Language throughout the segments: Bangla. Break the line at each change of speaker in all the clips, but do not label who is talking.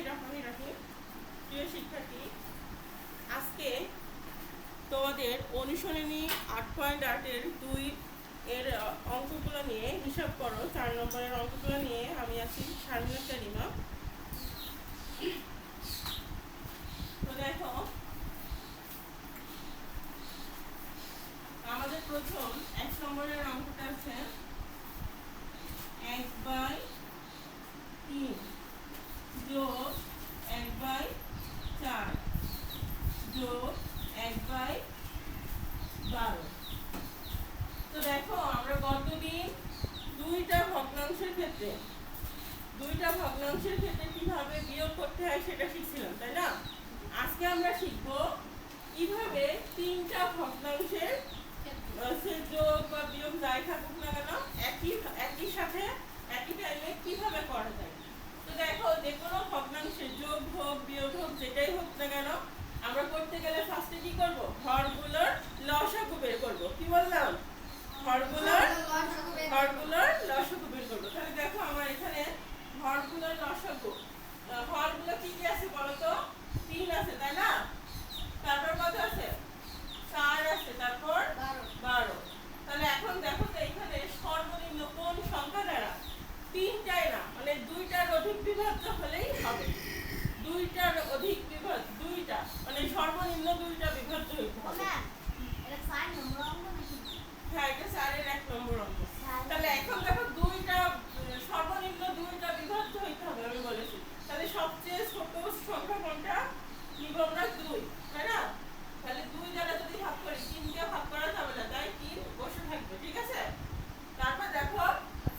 বিসমিল্লাহিররহমানিররহিম। প্রিয় শিক্ষার্থী, আজকে তোমাদের অনুশীলনী 8.8 এর 2 এর অঙ্কগুলো নিয়ে হিসাব করো। 4 নম্বরের অঙ্কগুলো নিয়ে আমি আছি শারমিনা কারিমা। তো দেখো, আমাদের প্রথম 1 নম্বরের অঙ্কটা আছে 1/3 যোগ 1/4 যোগ 1/12। তো দেখো, আমরা গতদিন দুইটা ভগ্নাংশের ক্ষেত্রে কিভাবে বিয়োগ করতে হয় সেটা শিখছিলাম, তাই না? আজকে আমরা শিখবো কিভাবে তিনটা ভগ্নাংশের যোগ বা বিয়োগ যাই থাকুক না কেন একই সাথে একই টাইমে কিভাবে করা যায়। তো দেখো, যে কোনো ভগ্নাংশের যোগ হোক বিয়োগ হোক যেটাই হোক না কেন, আমরা করতে গেলে ফার্স্টে কি করব? হরগুলোর লসাগু বের করব। কি বললাম? হরগুলোর লসাগু বের করব। তাহলে দেখো, আমার এখানে হরগুলোর লসাগু, হরগুলো কি কি আছে বলো তো? 3 আছে, তাই না? তারপর কত আছে? 4 আছে, তারপর 12। তাহলে এখন দেখো তো, এখানে সর্বনিম্ন কোন সংখ্যা দ্বারা তিনটাই না, মানে দুইটার অধিক বিভাজ্য হলেই হবে। দুইটার অধিক বিভাজ্য, দুইটা মানে সর্বনিম্ন দুইটা বিভাজ্য হইতে হবে। হ্যাঁ, এটা 4 এর 1 নম্বর অঙ্ক। তাহলে এখন দেখো, দুইটা সর্বনিম্ন দুইটা বিভাজ্য হইতে হবে আমি বলেছি। তাহলে সবচেয়ে ছোট সংখ্যা কোনটা নিব আমরা? 2, তাই না? তাহলে 2 দ্বারা যদি ভাগ করি, 3 কে ভাগ করা যাবে না, তাই 3 বসে থাকবে, ঠিক আছে? তারপর দেখো,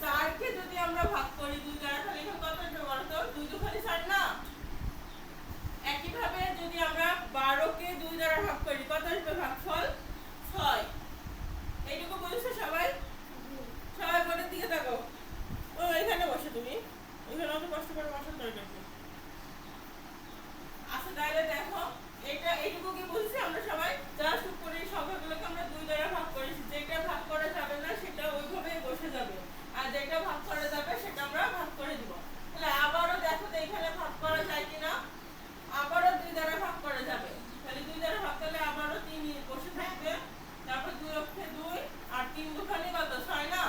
4 কে যদি আমরা ভাগ করি 2 দ্বারা, তাহলে এখন কত আসবে বলো তো? 2 2 খালি 4 না? একইভাবে যদি আমরা 12 কে 2 দ্বারা ভাগ করি, কত আসবে ভাগফল? 6। এইটুকু বুঝছো সবাই? সবাই বোর্ডের দিকে তাকাও। ও এখানে বসে, তুমি এখানে অত কষ্ট করে বসার দরকার নেই। আচ্ছা, তাহলে দেখো, এইটুকু কি বুঝছি আমরা সবাই? জাস্ট উপরে সংখ্যাগুলোকে আমরা 2 দ্বারা ভাগ করেছি। যেটা ভাগ করা যাবে না সেটা ওইভাবেই বসে যাবে, আর যেটা ভাগ করা যাবে সেটা আমরা ভাগ করে দিব। তাহলে আবারও দেখো তো, এখানে ভাগ করা যায় কিনা? আবারও 2 দ্বারা ভাগ করা যাবে। তাহলে 2 দ্বারা ভাগ করলে আবারও 3 বসে থাকবে। তারপর 2 অক্ষে 2 আর 3 দুখানি কত? 6 না?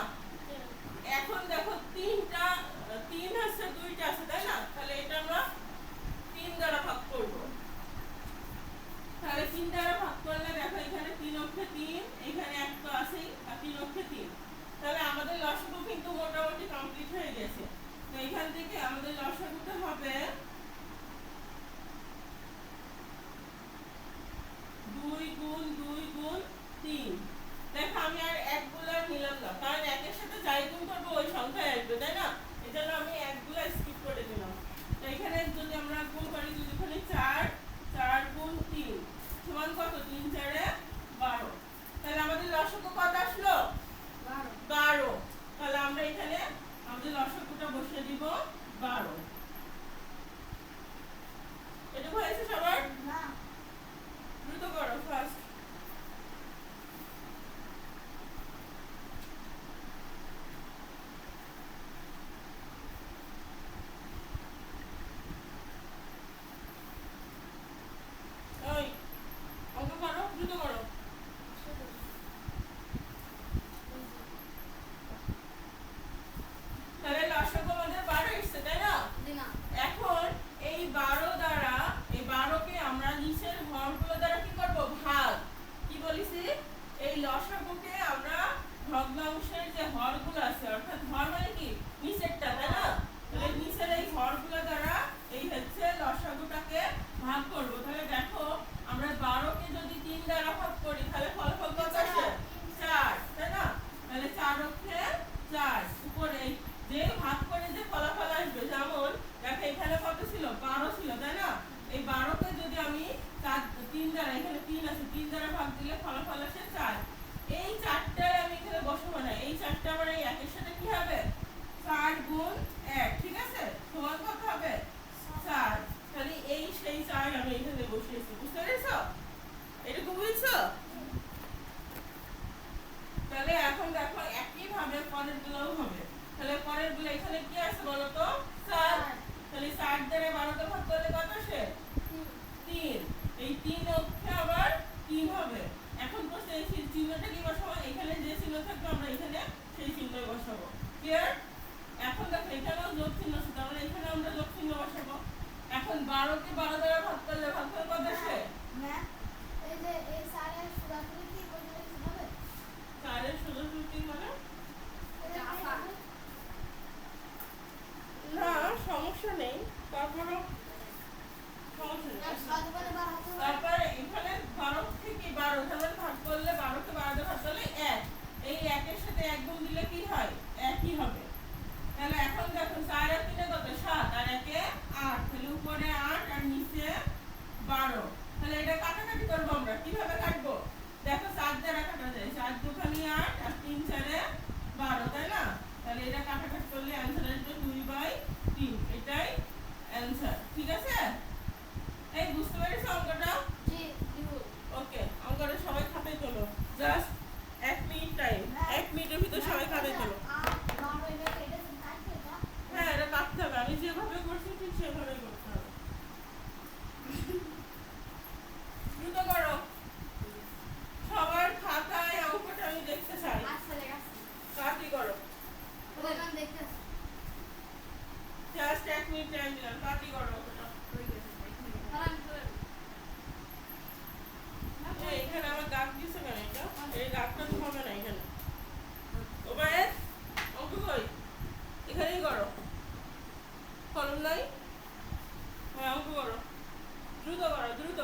এখন দেখো, 3 আছে 2টা আছে, তাই না? তাহলে এটা 12 কে 12 দ্বারা ভাগ করলে ভাগফল কত আসে?
ম্যাম এই যে এই সারের সুরাতুরি কি বলতে হবে?
4 এর সোজাসুজি মানে না সমস্যা নেই, তারপরে সমস্যা নেই। তারপরে এখানে 12 থেকে 12 তাহলে ভাগ করলে 12 কে 12 দিয়ে ভাগ করলে 1, এই 1 এর সাথে 1 গুণ দিলে কি হয়? 1ই হবে। তাহলে এখন দেখো 4 আর 3 কত? 7 আর 1 এ 8, তাহলে উপরে 8 আর নিচে 12। তাহলে এটা কাটাকাটি করব আমরা, কিভাবে কাটবো? দেখো 7 দ্বারা কাটা যায়, 7 দুখানি 8 আর 3 4 এ 12, তাই না? তাহলে এটা কাটাকাটি করলে অ্যানসার আসবে 2/3, এটাই অ্যানসার। ঠিক আছে? এই বুঝতে পেরেছো অঙ্কটা?
জি
ওকে, অঙ্কটা সবাই খাতায় তোলো। জাস্ট 1 মিনিট টাইম, 1 মিনিটের ভিতর সবাই খাতায় তোলো। হ্যাঁ, এটা কাটতে হবে, আমি যেভাবে করছি ঠিক সেভাবেই করতে হবে। দ্রুত করো, সবার খাতায় অঙ্কটা আমি দেখতে চাই। কাটি করো, জাস্ট 1 মিনিট টাইম দিলাম, কাটি করো অঙ্কটা। এখানে আমার দাগ দিছে কেন? এটা এই দাগটা তো হবে না এখানে। ওবায়েদ, অঙ্ক কই? এখানেই করো, কলম নাই? হ্যাঁ, অঙ্ক করো, দ্রুত করো, দ্রুত।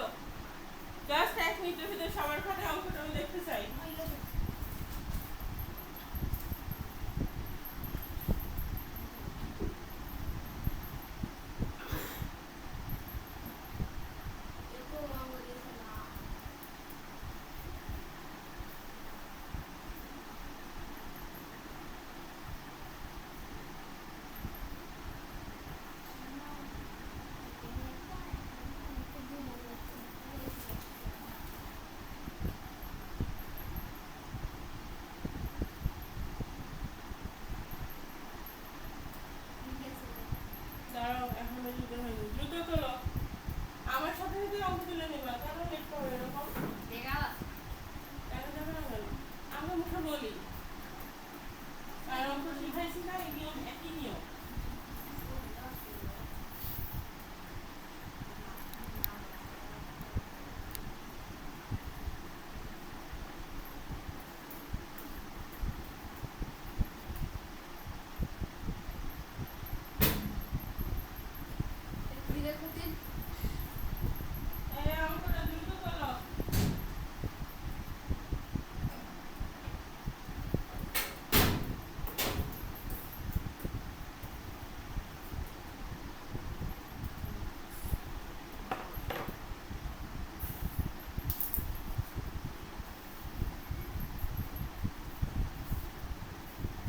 জাস্ট 1 মিনিটের ভিতরে সবার খাতায় অঙ্কটা আমি দেখতে চাই। দাঁড়াও, এখনো দ্রুত হয়নি, দ্রুত তোলো। আমার সাথে সাথে অঙ্ক তুলে নিবা, কেন লেট করো এরকম? কেন যাবে না কেন? আমরা মুখে বলি, আর অঙ্ক শিখাইছি না, এই নিয়ম, একই নিয়ম। এই অঙ্কটা দ্রুত তোলো।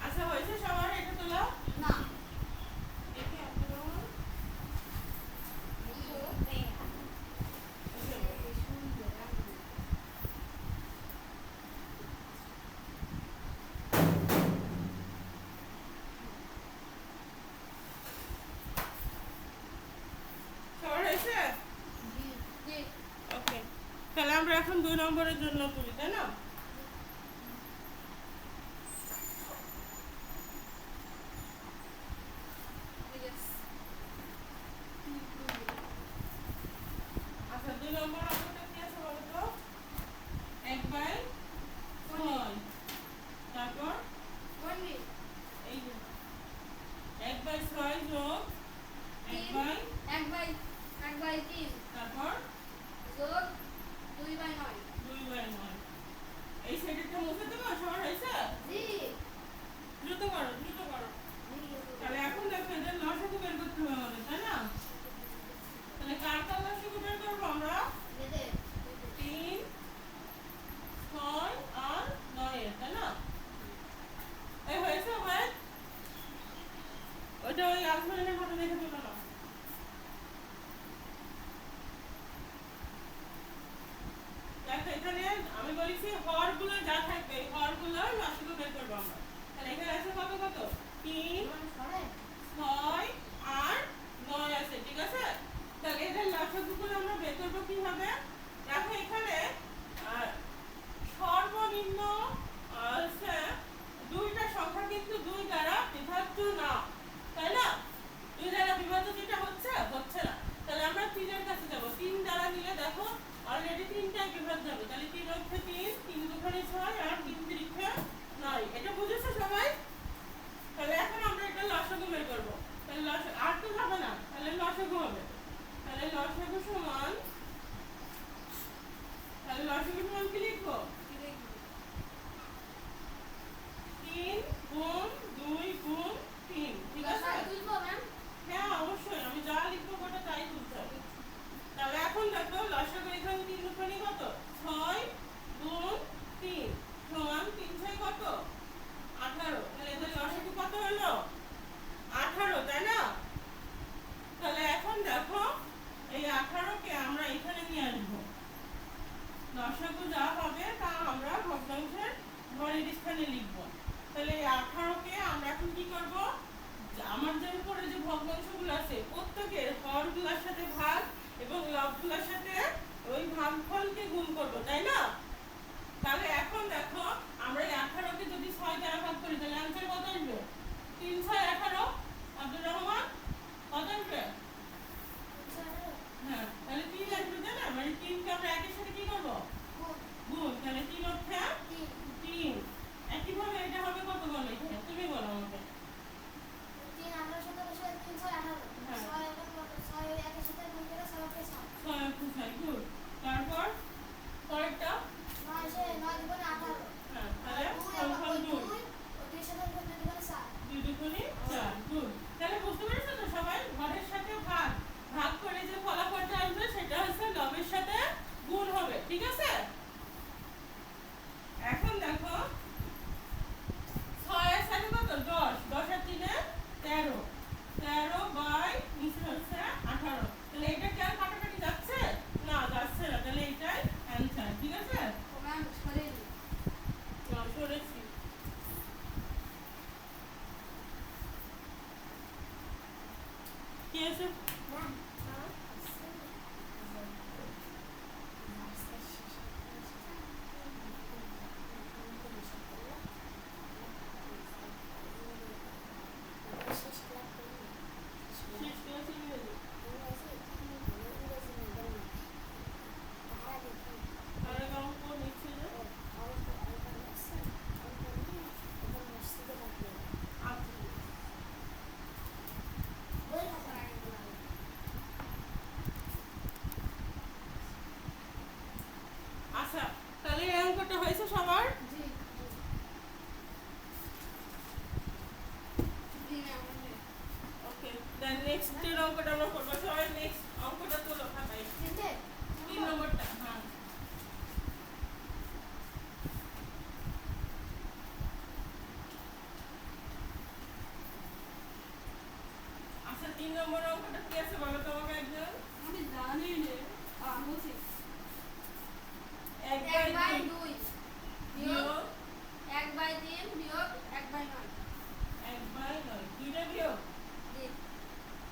আচ্ছা, হয়েছে সবার? এটা তোলো। দেখি আপনার সবার হয়েছে? ওকে, তাহলে আমরা এখন 2 নম্বরের জন্য তুলি, তাই না? আচ্ছা, 2 নম্বর অঙ্কটা কি আছে বলো তো? 1/6, তারপর এই যে 1/6 যোগ 1/, তারপর 2/9। এই সেটটা মুছে দেবো, সবার হয়েছে? দ্রুত করো, দ্রুত করো। তাহলে এখন দেখো এদের লসাগু বের করতে হবে আমাদের, তাই না? তাহলে কার কার লসাগু বের করবো আমরা? লসাগু সমান, তাহলে লসাগু সমান কি লিখবো? 3 গুণ 2 গুণ 3, ঠিক আছে? হ্যাঁ অবশ্যই, আমি যা লিখবো ওটা তাই তুলতে হবে। তাহলে এখন দেখো লসাগু এখানে 3 দুগুণে কত? 6 গুণ 3 সমান 3 6 কত? 18। তাহলে এদের লসাগু কত হলো? 18, তাই না? তাহলে এখন দেখো এই 18 কে আমরা এখানে নিয়ে আসবো। লসাগু যা হবে তা আমরা ভগ্নাংশের ঘরের স্থানে লিখবো। তাহলে এই 18 কে আমরা এখন কি করব? আমার যে উপরে যে ভগ্নাংশগুলো আছে প্রত্যেকের হরগুলোর সাথে ভাগ এবং লবগুলোর সাথে ওই ভাগফলকে গুণ করব, তাই না? তাহলে এখন দেখো আমরা এই 18 কে যদি 6 দ্বারা ভাগ করি তাহলে आंसर কত আসবে? 3 6 18। আব্দুর রহমান কত আসবে? হ্যাঁ, তাহলে 3 আসবে, তাই না? মানে 3 কে আমরা একের সাথে কি করব? গুণ। তাহলে 3 অক্ষে 3। একইভাবে এটা হবে কত বলো এখানে? তুমি বলো আমাকে।
3 18 17 3 6 18
হ্যাঁ।
6 একের সাথে গুণ করে 6 কে 6
6 অক্ষে 6 গুড। তারপর পরেরটা
9 দুগুণে 18
হ্যাঁ, তাহলে
দুই
ফলাফল 2
দুই সাথে গুণ 2 দুগুণে 4
2 দুগুণে 4 গুড। তাহলে বুঝতে পেরেছো তো সবাই? ঘরের সাথে ভাগ ভাগ করে যে ফলাফলটা আসবে সেটা হচ্ছে লবের সাথে গুণ হবে, ঠিক আছে? এখন দেখো 6 এর সাথে কত? 10 10 আর 3 এ 13 13 বাই নিচে হচ্ছে 18। তাহলে এটা কি আর কাটাকাটি যাচ্ছে? না, যাচ্ছে না। তাহলে এটাই অ্যানসার, ঠিক আছে? সরেছি। কি আছে? শেষ ক্লাসে ইংরেজি। আর এক অঙ্ক নিচ্ছে যে আচ্ছা। আচ্ছা, তাহলে এই অঙ্কটা হয়েছে সবার? ওকে, দেন নেক্সট এর অঙ্কটা আমরা করব। সবাই নেক্সট অঙ্কটা তোলো খাতায়। 3 নম্বরটা। হ্যাঁ, আচ্ছা 3 নম্বর অঙ্কটা কি আছে বলো তো আমাকে একজন। 1/2 বিয়োগ 1/9 দুইটা বিয়োগ।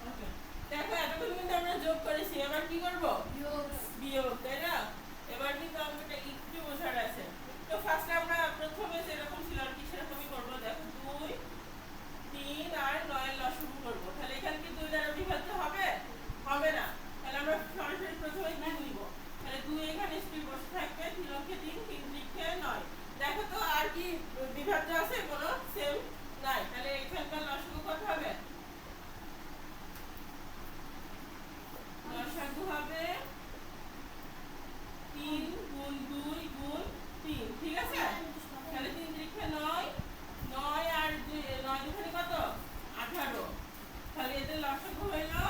ওকে, দেখো এতক্ষণ কিন্তু আমরা যোগ করেছি, এবার কি করব? বিয়োগ, তাই না? এবার কিন্তু অঙ্কটা একটু বোঝার আছে। তো ফার্স্টে আমরা প্রথমে যেরকম ছিল আর কি সেরকমই করব। দেখো 2 3 আর 9 এর লসাগু করব। তাহলে এখানে কি 2 দ্বারা বিভাজ্য হবে? হবে না। তাহলে আমরা সরাসরি প্রথমে কি নিব? তাহলে 2 এখানে স্থির বসে থাকবে, 3 অক্ষে 3 3 লিখে 9। দেখো তো আর কি বিভাজ্য আছে? কোনো সেম নাই। তাহলে এখানকার লসাগু কত হবে? লসাগু হবে 3 গুণ 2 গুণ 3, ঠিক আছে? তাহলে 3 লিখে 9 9 আর 2 9 দুগুণে কত? 18। তাহলে এদের লসাগু হলো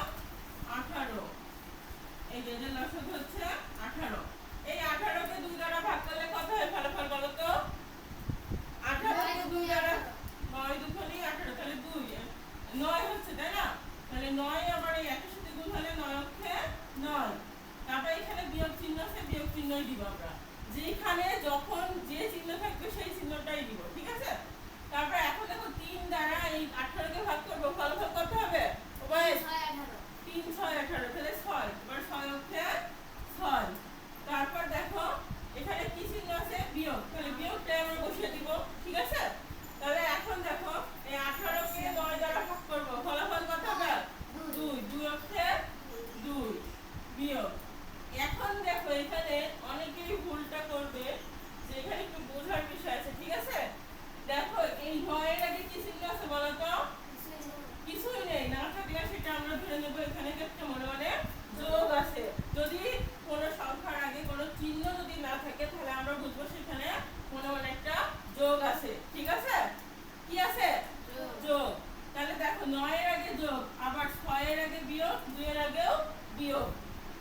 দুইয়ের আগেও বিয়োগ।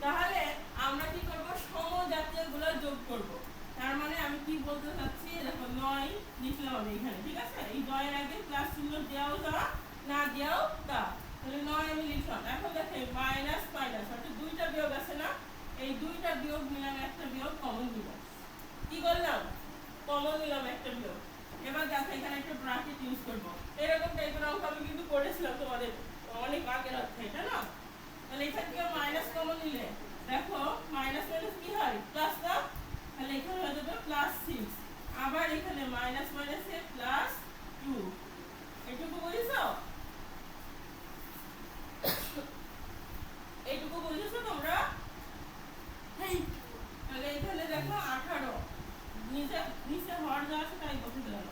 তাহলে আমরা কি করব, সমজাতীয় গুলো যোগ করব। তার মানে আমি কি বলতে চাচ্ছি, দেখো 9 লিখলাম আমি এখানে, ঠিক আছে? এই 9 এর আগে প্লাস চিহ্ন দেওয়াও যা, না দেওয়াও তা। তাহলে 9 আমি লিখলাম। এখন দেখে মাইনাস মাইনাস অর্থাৎ দুইটা বিয়োগ আছে না, এই দুইটা বিয়োগ নিলাম, একটা বিয়োগ কমন নিলাম। কি করলাম, কমন নিলাম একটা বিয়োগ। এবার দেখো এখানে একটা ব্র্যাকেট ইউজ করব। এরকম টাইপের অঙ্ক আমি কিন্তু করেছিলাম তোমাদের অনেক আগের অধ্যায়ে, তাই না? তাহলে এখান থেকে মাইনাস কমন নিলে দেখো মাইনাস মাইনাস কি হয়, প্লাস না? তাহলে এখানে হয়ে যাবে +6। আবার এখানে মাইনাস মাইনাসে +2। এটুকু বুঝেছো? এইটুকু বুঝেছো তোমরা? তাহলে এখানে দেখো 18, নিচে নিচে হর যা আছে তাই বসে দিলাম।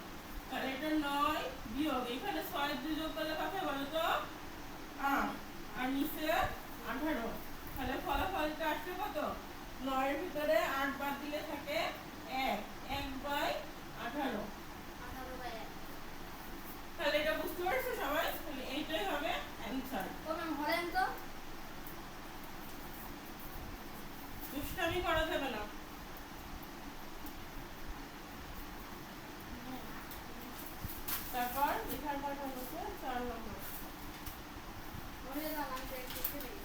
তাহলে এটা 9 বিয়োগ এখানে 6 2 যোগ করলে কত বলো তো, 8, আর নিচে 18। তাহলে ফলাফলটা আসছে কত, 9 এর ভিতরে 8 বাদ দিলে থাকে 1, 1/18। তাহলে এটা বুঝতে পারছো সবাই? তাহলে এইটাই হবে অ্যানসার।
হলেন তো
দুষ্টামি করা যাবে না। তারপর লেখার পাঠা হচ্ছে 4 নম্বর।
হয়ে গেল, আমি দেখতে নেই।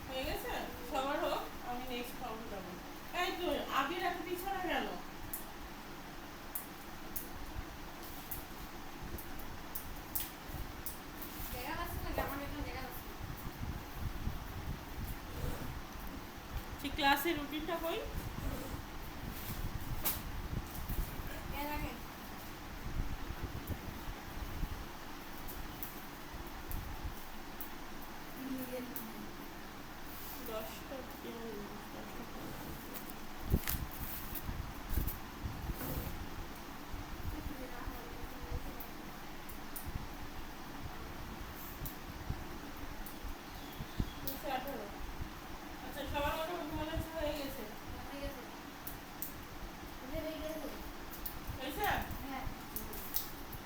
হয়ে গেছে? সবার হোক, আমি নেক্সট কাউন্ট করব। এই তো আবির এত পিছনে গেল।
জায়গা আছে না, আমার এখানে জায়গা আছে।
ঠিক ক্লাসের রুটিনটা কই?
এর আগে
দশটা আচ্ছা, সবার মোটামুটি মনে হচ্ছে হয়ে গেছে।
হয়ে গেছে, হয়ে গেছে।
হয়েছে?
হ্যাঁ,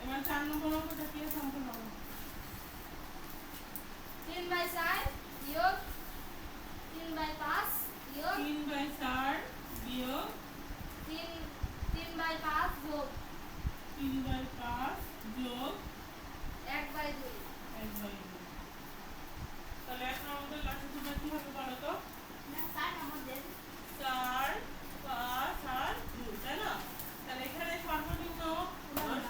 এবার 4 নম্বর অঙ্কটা কি আছে আমাকে বলো।
3/4 বিয়োগ 3/5 বিয়োগ
3/4 বিয়োগ
3/5 যোগ
3/5 যোগ
1/2।
1/2। তাহলে এখন আমাদের লসাগুটা কি হবে বলো তো?
না, 60 আমাদের
4, 5 আর 2, তাই না? তাহলে এখানে সর্বনিম্ন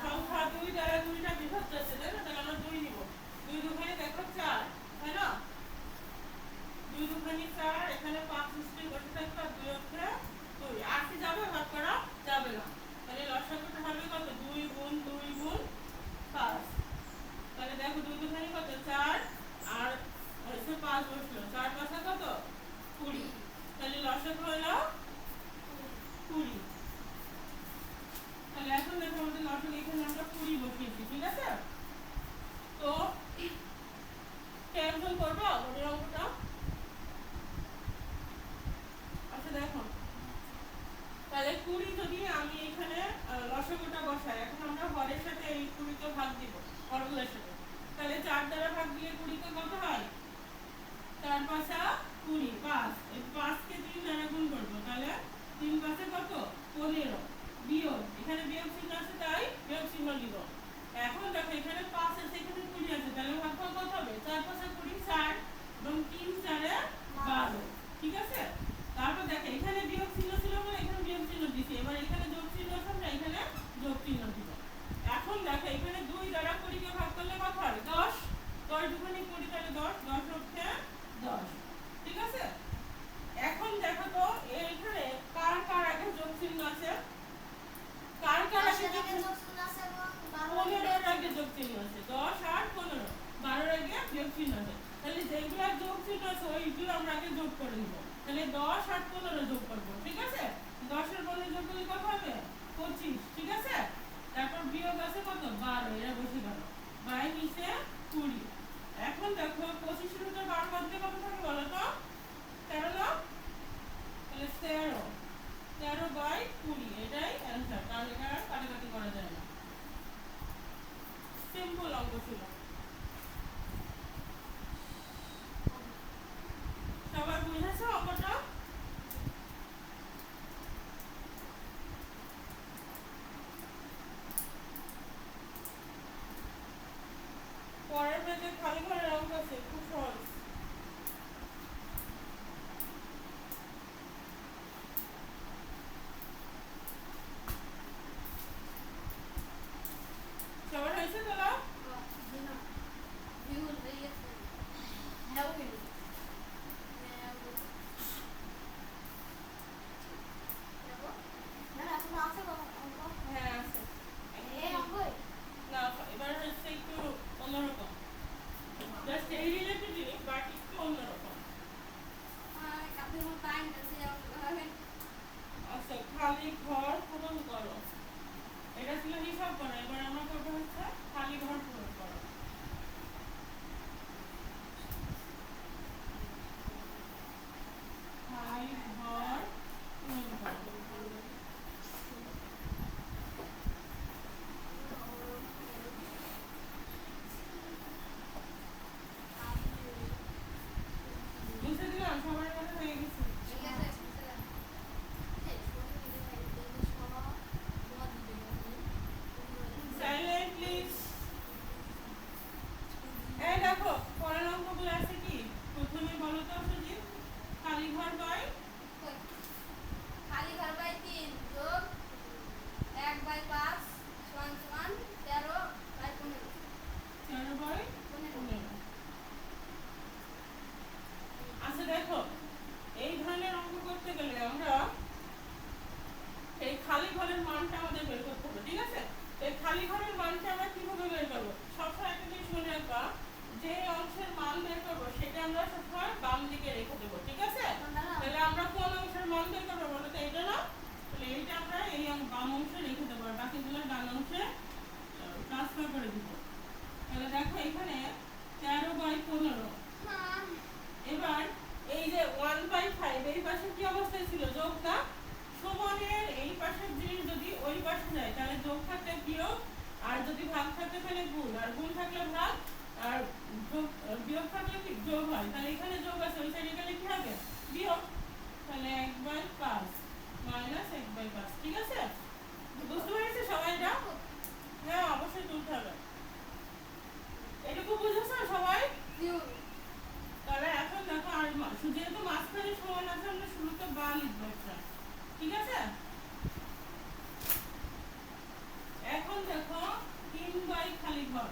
সংখ্যা 2 দ্বারা 2টা বিভক্ত আছে, তাই না? তাহলে আমরা 2 নিব। 2 দুগুণে দেখো 4, তাই না? 2 দুগুণে 4, এখানে 5 সৃষ্টি করতে থাকবে, আর 2 অক্ষরে 2। আর কি যাবে, ভাগ করা যাবে না। তাহলে লসাগুটা হবে কত, 2 গুণ 2 গুণ 5। তাহলে দেখো 2 দুগুণে কত, 4, আর হচ্ছে 5 বসলো, 4 5 কত, 20। তাহলে লসাগু হলো 20। তাহলে এখন দেখো আমাদের লসাগু এখানে আমরা 20 বসিয়েছি, ঠিক আছে? তো ক্যালকুলেট করবো আমাদের অঙ্কটা। আচ্ছা দেখো, তাহলে 20 যদি আমি এখানে লসাগুটা বসাই, এখন আমরা হরের সাথে এই 20 কে ভাগ দিব, হরগুলোর সাথে। তাহলে 4 দ্বারা ভাগ দিলে 20 কে কত হয়, 4 5 20, 5। এই 5 কে 3 দ্বারা গুণ করবো, তাহলে 3 5 কত, 15। বিয়োগ এখানে বিয়োগ চিহ্ন আছে তাই বিয়োগ চিহ্ন দিব। এখন দেখো এখানে 5 আছে, এখানে 20 আছে, তাহলে ভাগফল কত হবে, 4 5 20, 4 এবং 3 4 12, ঠিক আছে? তারপর দেখো এখানে বিয়োগ চিহ্ন ছিল বলে এখানে বিয়োগ চিহ্ন দিছি, এবার এখানে যোগ চিহ্ন আছে, আমরা এখানে যোগ চিহ্ন দিব। এখন দেখো এখানে 2 দ্বারা 20 কে ভাগ করলে কত হয়, 10। 10 দুগুণে 20, তাহলে 10, 10 হচ্ছে 10, ঠিক আছে? এখন দেখো তো এইখানে কার কার আগে যোগ চিহ্ন আছে, কার কার আগে যোগ চিহ্ন, 15 এর আগে যোগ চিহ্ন আছে, 10 আর 15, 12 এর আগে যোগ চিহ্ন আছে। তাহলে যেগুলো যোগ চিহ্ন আছে ওইগুলো আমরা আগে যোগ করে নিব। তাহলে 10 আর 15 যোগ করব, ঠিক আছে? 10 আর 15 যোগ করলে কত হবে, 25, ঠিক আছে? তারপর বিয়োগ আছে কত, 12, এরা বসে গেল, বাই নিচে 20। এখন দেখো 25 এর ভিতর 12 বাদ দিলে কত থাকে বলো তো, 13 না? তাহলে 13/20, এটাই অ্যান্সার। কারণ এখানে কাটাকাটি করা যায় না। সিম্পল অঙ্ক ছিল। আমাদের যে খালি ঘরের অঙ্ক আছে খুব সহজ। সবার হয়েছে তোলা? হ্যাঁ আছে। না এবার হচ্ছে একটু অন্যরকম, জাস্ট এই রিলেটেডই বাট একটু অন্যরকম। আচ্ছা, খালি ঘর পূরণ করো, এটা ছিল হিসাব করো। এবার আমরা করবো হচ্ছে খালি ঘর পূরণ করো। খালি ঘর পূরণ করো। বুঝতে দিলাম, সবার কথা হয়ে গেছে। Silent please. এই দেখো পরের অঙ্কগুলো আছে কি, প্রথমে বলো তো সুজিত, খালি ঘর বাই
খালি ঘর বাই 3 যোগ 1/5 সমান সমান 13/15
13 বাই 15। আচ্ছা দেখো, এই ধরনের অঙ্ক করতে গেলে আমরা এই খালি ঘরের মানটা আমাদের বের করতে হবে, ঠিক আছে? এই খালি ঘরের মানটা আমরা কিভাবে বের করবো? সবসময় একটা জিনিস মনে রাখবা, যে অংশের মান বের করবো সেটা আমরা সবসময় বাম দিকে রেখে দেবো, ঠিক আছে? তাহলে আমরা কোন অংশের মান বের করবো বলো তো? এটা না, তাহলে এইটা আমরা এই বাম অংশে রেখে দেবো আর বাকিগুলো ডান অংশে ট্রান্সফার করে দিব। তাহলে দেখো এখানে 13/15। এবার এই যে 1/5 এই পাশে কি অবস্থায় ছিল? যোগ না? সমানের এই পাশের জিনিস যদি ওই পাশে যায় তাহলে যোগ থাকলে বিয়োগ, আর যদি ভাগ থাকলে তাহলে গুণ, আর গুণ থাকলে ভাগ, আর বিয়োগ থাকলে কি যোগ হয়। তাহলে এখানে যোগ আছে, ওই সাইডে গেলে কি হবে? বিয়োগ। তাহলে 1/5 মাইনাস 1/5, ঠিক আছে? বুঝতে পেরেছে সবাই এটা? হ্যাঁ অবশ্যই তুলতে হবে। এটুকু বুঝেছো সবাই? তাহলে এখন দেখো, আর যেহেতু মাঝখানে সমান আছে আমরা শুরুতে বা লিখবো একটা, ঠিক আছে? এখন দেখো 3 খালি ঘর,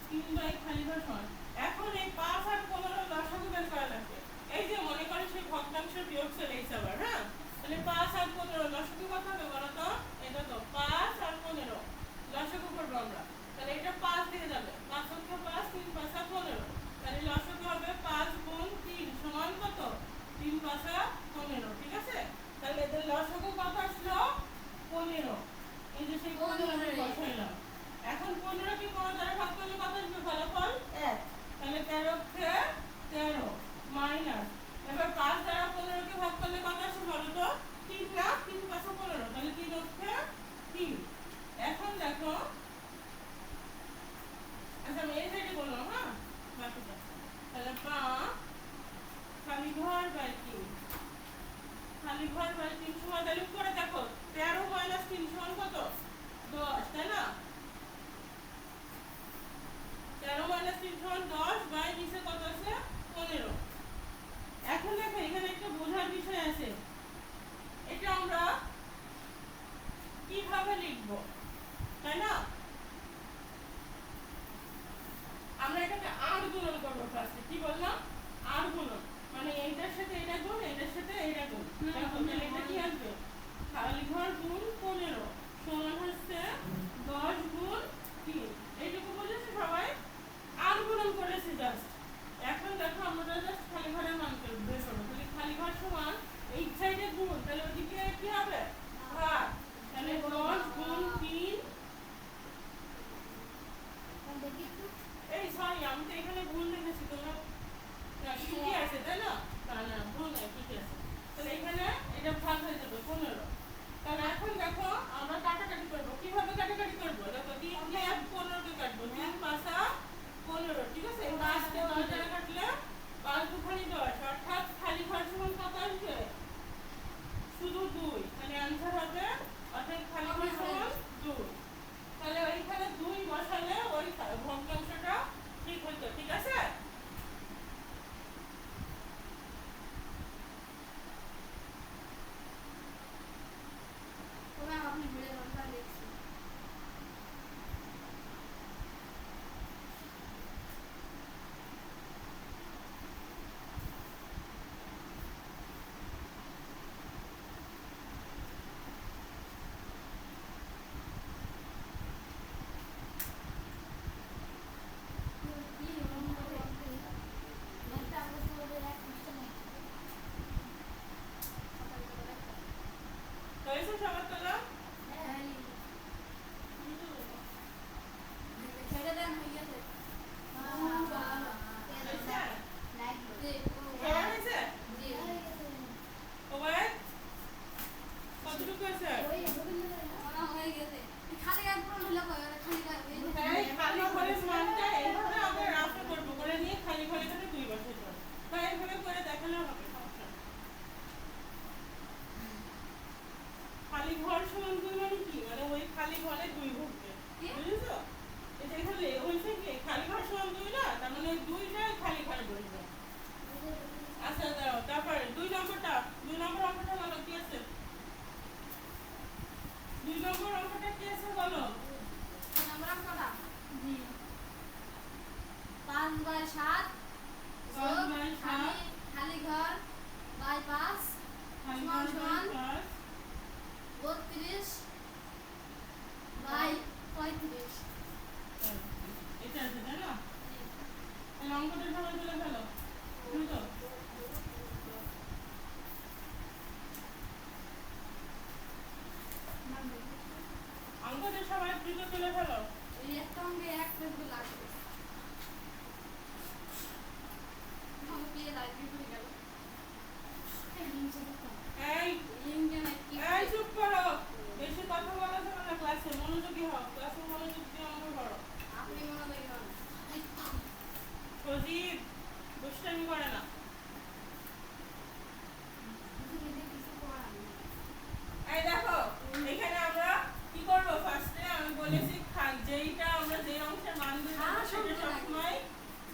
3 খালি ঘর সমান। এখন এই 5 আর 15 লসাগু বের করা লাগবে। এই যে মনে করো সেই ভগ্নাংশের বিয়োগ চলে এসেছে আবার, হ্যাঁ? তাহলে 5 আর 15 লসাগু কত হবে বলো তো? এটা তো 5 আর 15 লসাগু করবো আমরা। তাহলে এটা 5 দিয়ে যাবে, 5 অঙ্ক 5, 3 5 15। তাহলে লসাগু হবে 5 গুণ 3 সমান কত? 3 5 15, ঠিক আছে? তাহলে এদের লসাগু কত আসলো? 15। এই যে সেই 15 আমি বসাইলাম। এখন 15 কে কোন দ্বারা ভাগ করলে কত আসবে ফলাফল? 1। তাহলে 13 কে 13 মাইনাস, এবার 5 দ্বারা 15 কে ভাগ করলে কত আসবে বলো তো? 3 না? 3 5 15, তাহলে 3 হচ্ছে 3। এখন দেখো, আচ্ছা আমি এই সাইডে বললাম, হ্যাঁ বাকিটা। তাহলে 5 খালি ঘর বাই 3, খালি ঘর বাই 3 সমান, তাহলে উপরে দেখো 13 মাইনাস 3 সমান কত? 10, তাই না? 13 মাইনাস 3 সমান 10 বাই নিচে কত আছে? 15। এখন দেখো এখানে একটা বোঝার বিষয় আছে, এটা আমরা কিভাবে লিখব, তাই না? আমরা এটাকে আর গুণন করব ফার্স্টে। কি বললাম? আর গুণন মানে এইটার সাথে এটা গুণ, এটার সাথে এটা গুণ। দেখো তাহলে এটা কি আসবে? খালি ঘর গুণ 15 সমান হচ্ছে 10 গুণ 3। এইটুকু বুঝেছো সবাই? আর গুণন করেছি জাস্ট। এখন দেখো আমরা জাস্ট খালি ঘরের মান বের করব। তাহলে খালি ঘর সমান এই সাইডে গুণ, তাহলে ওইদিকে কি হবে? ভাগ। তাহলে 10 গুণ 3। এই সরি, আমি তো এখানে ভুল লিখেছি, তোমরা ঠিকই আছে তাই না? না ভুল নাই, ঠিক আছে। তাহলে এখানে এটা ভাগ হয়ে যাবে 15। তাহলে এখন দেখো আমরা কাটাকাটি করব। কিভাবে কাটাকাটি করব? দেখো 3 কে 15 কে কাটবো, 3 5 15, ঠিক আছে? 5 কে 10 দ্বারা কাটলে 5 দুখানি 10, অর্থাৎ খালি ঘর সমান কত আসবে? শুধু 2। তাহলে आंसर হবে, অর্থাৎ খালি ঘর সমান 2। তাহলে ওইখানে 2 বসালে ওই ভগ্নাংশটা আচ্ছা দাও, তারপরে 2 নম্বর অঙ্কটা বলো কি আছে? 2 নম্বর অঙ্কটা কি আছে বলো?
আমরা কটা জি 5/7
5 বাই 7
খালি ঘর বাই 5
খালি
সমান
ঘর বাই
সমান
5
32 বাই 35।
এটা আছে তাই না? তাহলে অঙ্কটা সবাই তুলে ফেলো। তুমি তো অঙ্কটা সবাই তুলে ফেলো।
এই একটা অঙ্কে এক পেজ লাগবে আমাকে পেয়ে লাইব্রেরি করে গেল এই নিচে দেখো
এই
ইন্ডিয়ান কি
এই চুপ করো, বেশি কথা বলা যাবে না ক্লাসে, মনোযোগী হও, ক্লাসে মনোযোগ দিয়ে অঙ্ক করো।
আপনি মনে দেখবেন
সজীব দুষ্টামি করে না। এই দেখো এখানে আমরা কি করব, ফার্স্টে আমি বলেছি যেইটা আমরা যে অংশের মান দেব সেটা সবসময়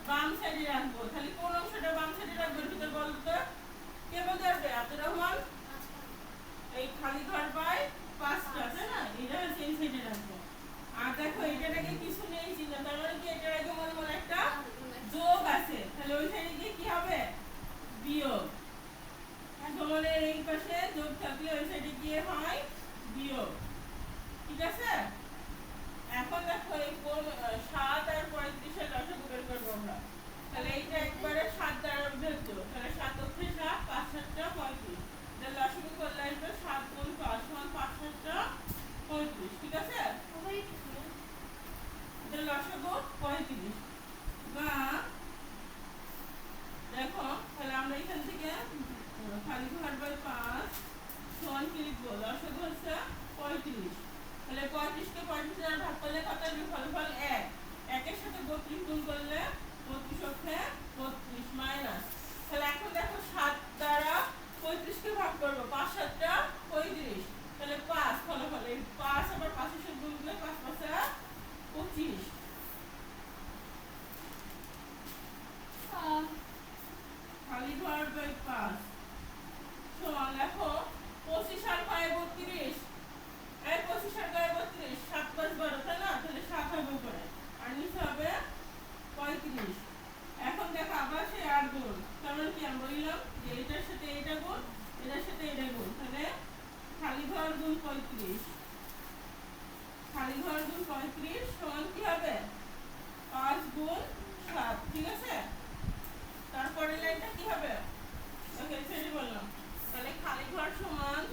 বাম সাইডে রাখবো। তাহলে কোন অংশটা বাম সাইডে রাখবো ভিতর বলতে কে বলতে পারবে? আব্দুর রহমান। এই খালি ঘর পাই 5টা তাই না, এটা সেই সাইডে রাখবো। আর দেখো এটার আগে কিছু নেই চিহ্ন, তার মানে কি এটার আগে মনে মনে একটা যোগ আছে, তাহলে ওই সাইডে গিয়ে কি হবে? বিয়োগ। সমানের এই পাশে যোগ থাকলে ওই সাইডে গিয়ে হয় বিয়োগ। ঠিক আছে? এখন দেখো এই কোন 7 আর 35 এর লসাগু বের করব আমরা। তাহলে এইটা একবারে 7 দ্বারা বিভক্ত, তাহলে 7 অক্ষে 7 5 7টা 35। তাহলে লসাগু করলে আসবে 7 গুণ 5 সমান 5 7টা 35। ঠিক আছে? তাহলে লসাগু 35 বা দেখো তাহলে আমরা এখান থেকে খালি ঘর বাই 5 সমান কি লিখবো? লসাগু হচ্ছে 35। তাহলে 35 কে 35 দ্বারা ভাগ করলে কত আসবে? ফলাফল 1। 1 এর সাথে 32 গুণ করলে 32 অক্ষে 32 মাইনাস। তাহলে এখন দেখো 7 দ্বারা 35 কে ভাগ করব, 5 7টা 35। তাহলে 5 ফলাফল এই 5 আবার 5 এর সাথে গুণ করলে 5 5 25। খালি ঘর বাই 5 সমান দেখো 25 আর 5 32। এই 25 আর 32 7 5 12 তাই না, তাহলে 7 হবে উপরে আর নিচে হবে 35। এখন দেখো আবার সেই 8 গুণ, তার মানে কি আমরা বললাম যে এটার সাথে এটা গুণ এটার সাথে এটা গুণ, তাহলে খালি ঘর গুণ 35 খালি ঘর গুণ 35 সমান কি হবে? 5 গুণ 7। ঠিক আছে? তারপরে লাইনটা কি হবে? ওকে সেটা বললাম। তাহলে খালি ঘর সমান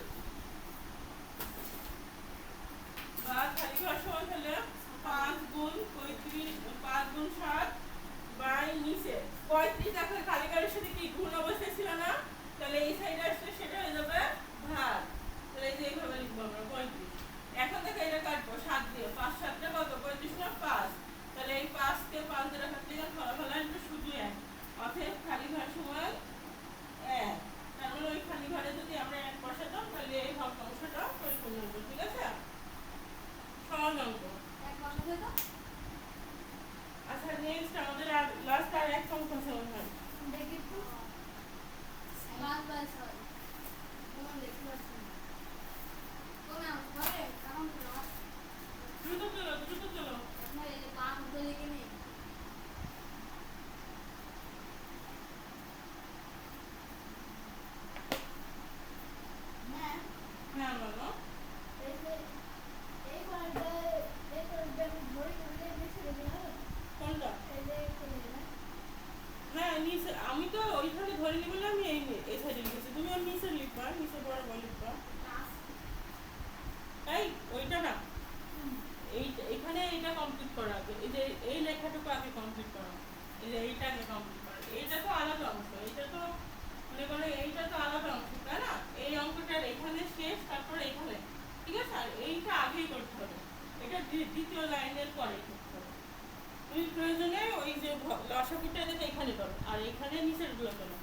বা খালি ঘর সমান হলে 5 গুণ 35 5 গুণ 7 বাই নিচে 35। দেখো খালি ঘরের সাথে কি গুণ অবস্থায় ছিল না, তাহলে এই সাইডে আসলে সেটা হয়ে যাবে ভাগ। তাহলে এই যে এইভাবে লিখবো আমরা 35। এখন দেখো এটা কাটবো 7 দিয়ে, 5 7টা কত? 35 না 5। তাহলে এই 5 কে 5 দ্বারা কাটলে ফলাফল আসবে শুধু 1। অতএব খালি ঘর সমান 1। তার মানে ওই খালি ঘরে যদি আমরা 1 বসাতাম তাহলে এই ভগ্নাংশটা পরিপূর্ণ হতো। ঠিক আছে? সহজ অঙ্ক।
এক বছর তো
আচ্ছা নেক্সট আমাদের আর লাস্ট আর এক অঙ্ক আছে মনে হয়।
দেখি তো 5/6 কোন দেখতে পাচ্ছি না কোন করে কারণ
দ্রুত চলো।
আপনার এই যে পাঁচ মতো লিখে নেই হ্যাঁ
হ্যাঁ বলো।
এই যে এই কোনটা ধরে ধরে বেশি দেবে না
কোনটা?
এই যে কোনটা
হ্যাঁ নিচে, আমি তো ওইখানে ধরে নিব না, আমি এই সাইডে লিখেছি, তুমি ওর নিচে লিখবা, নিচে বরাবর লিখবা। এই ওইটা না, এখানে এইটা কমপ্লিট করা আগে, এই যে এই লেখাটুকু আগে কমপ্লিট করো, এই যে এইটা আগে কমপ্লিট করো। এইটা তো আলাদা অংশ, এইটা তো মনে করো এইটা তো আলাদা অংশ তাই না, এই অঙ্কটার এখানে শেষ তারপরে এখানে। ঠিক আছে? আর এইটা আগেই করতে হবে, এটা দ্বিতীয় লাইনের পরে করতে হবে। তুমি প্রয়োজনে ওই যে লসাগুটা দেখে এখানে করো আর এখানে নিচের গুলো করো।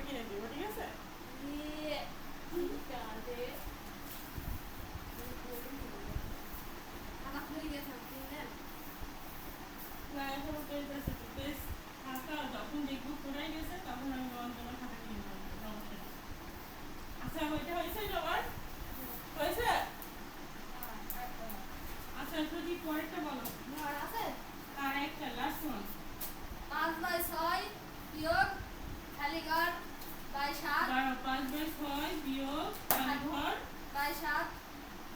কিনে দেবো, ঠিক আছে? না, এখনো পেজ আছে তো, পেজ ফাঁকা, যখন দেখবো পুরাই গেছে তখন আমি তোমার খাতা কিনে দেবো, সমস্যা নেই। আচ্ছা, ওইটা হয়েছে তোমার? হয়েছে? আচ্ছা, যদি পরেরটা বলো। আর একটা লাস্ট ওয়ান।
5/6 বিয়োগ খালি ঘর বাই 7
দাঁড়াও, 5/6 বিয়োগ খালি ঘর
বাই 7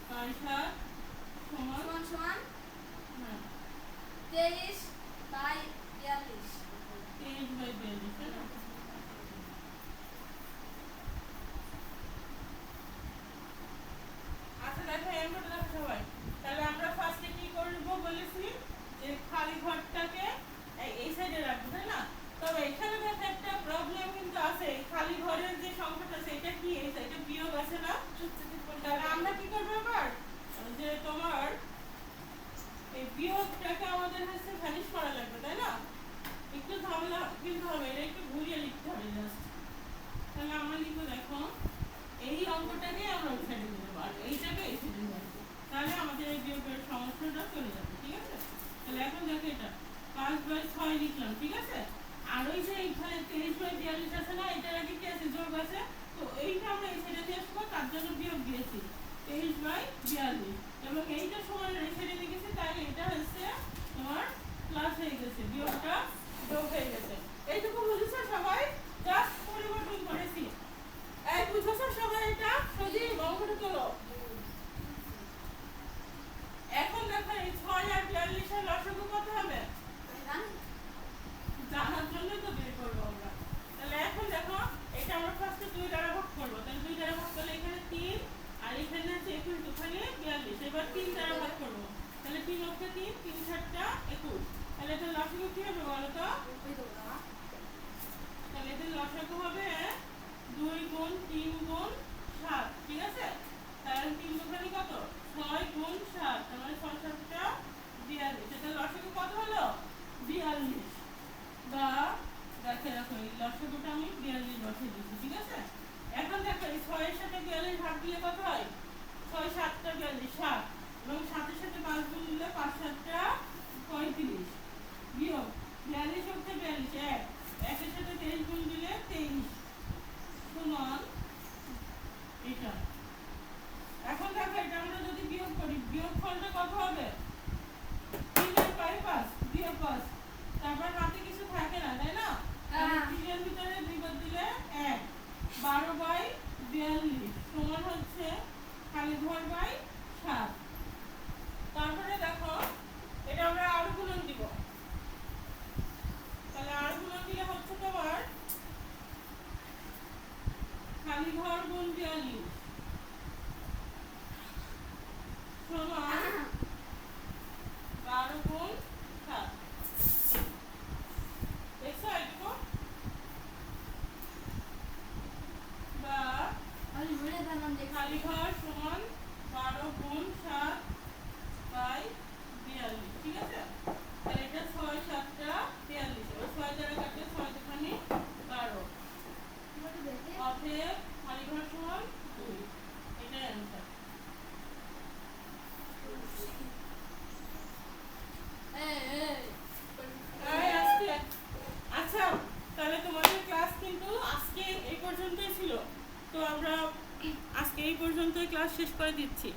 বাই 7 সমান,
সমান সমান
হ্যাঁ,
23/42
23/42, তাই না? আচ্ছা দেখো, এই অঙ্কটা দেখো সবাই। তাহলে আমরা ফার্স্টে কি করবো বলেছি, যে খালি ঘরটাকে এই সাইডে রাখবো, তাই না? তবে এখানে দেখো একটা প্রবলেম কিন্তু আছে, এই খালি ঘরের যে সংখ্যাটা আছে এটা কি, এই সাইডে বিয়োগ আছে না? তাহলে আমরা কি করবো এবার, যে তোমার এই বিয়োগটাকে আমাদের হচ্ছে ভ্যানিশ করা লাগবে, তাই না? একটু ঝামেলা কিন্তু হবে, এটা একটু ঘুরিয়ে লিখতে হবে জাস্ট। তাহলে আমরা লিখবো, দেখো এই অঙ্কটাকে আমরা ওই সাইডে নিয়ে যাবো আর এইটাকে এই সাইডে নিয়ে আসবো, তাহলে আমাদের এই বিয়োগের সমস্যাটা চলে যাবে, ঠিক আছে? তাহলে এখন দেখো, এটা 5/6 লিখলাম, ঠিক আছে? আর ওই যে এইখানে 23/42 আছে না, এটার আগে কি আছে, যোগ আছে, তো এইটা আমরা এই সাইডে দিয়ে আসবো, তার জন্য বিয়োগ দিয়েছি 23/42, এবং এইটা সমান এই সাইডে লিখেছি, তাই এটা হচ্ছে তোমার প্লাস হয়ে গেছে, বিয়োগটা যোগ হয়ে গেছে। এইটুকু বুঝেছো সবাই? জাস্ট পরিবর্তন করেছি। এই বুঝেছো সবাই এটা? সজীব, অঙ্কটা তোলো। এখন দেখো, এই 6 আর 42 এর লসাগু কত হবে? জানার জন্য তো বের করবো আমরা। তাহলে এখন দেখো, এটা আমরা ফার্স্টে 2 দ্বারা ভাগ করবো, তাহলে 2 দ্বারা ভাগ করলে এখানে 3 আর এখানে আছে 21, ওখানে 42, এবার 3 দ্বারা ভাগ করবো, তাহলে 3 অক্ষে 3, 3 7টা 21, তাহলে এটা লসাগু কি হবে বলো তো? তাহলে এদের লসাগু হবে 2 গুণ 3 গুণ 7, ঠিক আছে? তাহলে 3 দুগুণে কত? 6 গুণ 7, তার মানে 6 7টা 42, এটা লসাগু কত হলো? 42। বা দেখো দেখো, এই লসাগুটা আমি 42 বসিয়ে দিয়েছি, ঠিক আছে? এখন দেখো, এই 6 এর সাথে 42 ভাগ দিলে কত হয়? 6 7টা 42, 7, এবং 7 এর সাথে 5 গুণ দিলে 5 7টা 35, বিয়োগ 42 হচ্ছে 42, 1, 1 এর সাথে 23 গুণ দিলে 23 সমান এটা। এখন দেখো, এটা আমরা যদি বিয়োগ করি, বিয়োগ ফলটা কত হবে? 3 আর 5 বিয়োগ 5, তারপর হাতে কিছু থাকে না, তাই না? 3 এর ভিতরে 2 বাদ দিলে 1, 12/42 সমান হচ্ছে খালি ঘর বাই 7। তারপরে দেখো, এটা আমরা আরো গুণন দিব, তাহলে আরো গুণন দিলে হচ্ছে তোমার খালি ঘর গুণ 42 সমান 12 গুণ 7, দেখছো এইটুকু? বা খালি ঘর সমান 12 গুণ 7 বাই 42, ঠিক আছে? তাহলে এটা 6 7টা 42, এবার 6 দ্বারা কাটলে 6 দুখানি 12, অতএব খালি ঘর সমান 2, এটাই অ্যান্সার। আচ্ছা, তাহলে তোমাদের ক্লাস কিন্তু আজকে এই পর্যন্তই ছিল, তো আমরা আজকে এই পর্যন্তই ক্লাস শেষ করে দিচ্ছি।